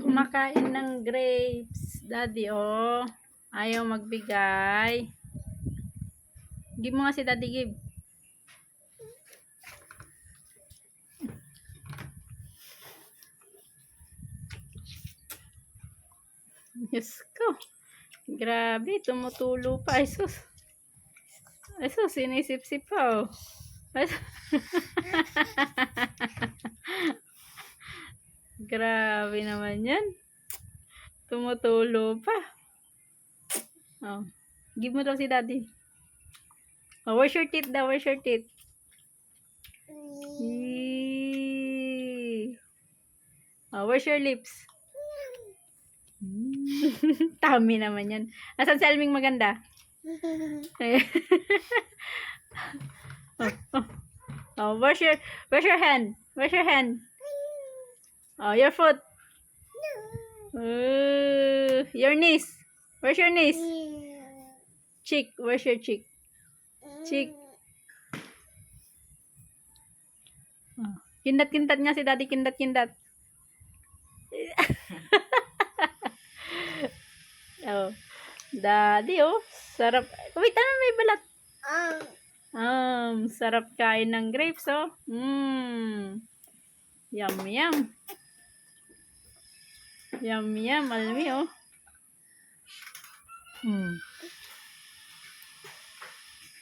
Kumakain ng grapes. Daddy, oh. Ayaw magbigay. Give mo nga si Daddy, give. Diyos ko. Grabe, tumutulo pa. Isus. Isus, sinisip-sip pa, oh. Grabe naman yan. Tumutulo pa. Oh. Give mo daw si Daddy. Oh, where's your teeth daw? Where's your teeth? Oh, where's your lips? Tami naman yan. Asan si Alming maganda? Oh, where's your hand? Where's your hand? Oh, your foot. Your knees. Where's your knees? Cheek. Where's your cheek? Cheek. Oh. Kindat-kindat nga si Daddy. Kindat-kindat. Oh. Daddy, oh. Sarap. Wait, ano may balat? Sarap kain ng grapes, oh. Yum, yum. Yum, yum. Almi, oh.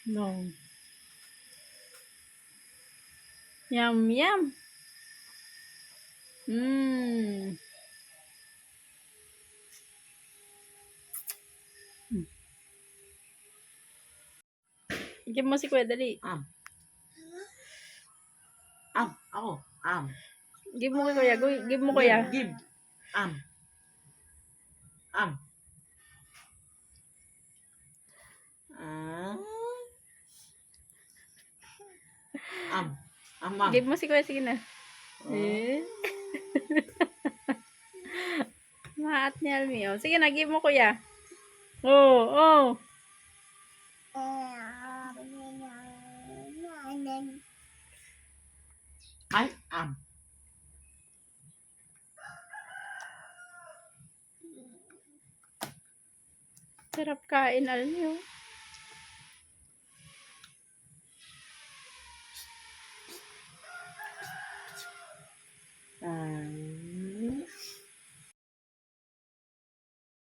No. Yum, yum. Give mo si Kuya, dali. Ako. Give mo kay Kuya. Give mo Kuya. Give. Give mo si Kuya, sige na. Maat ni Almi, oh. Sige na, give mo Kuya. Oh. Sarap kain, Almi, oh.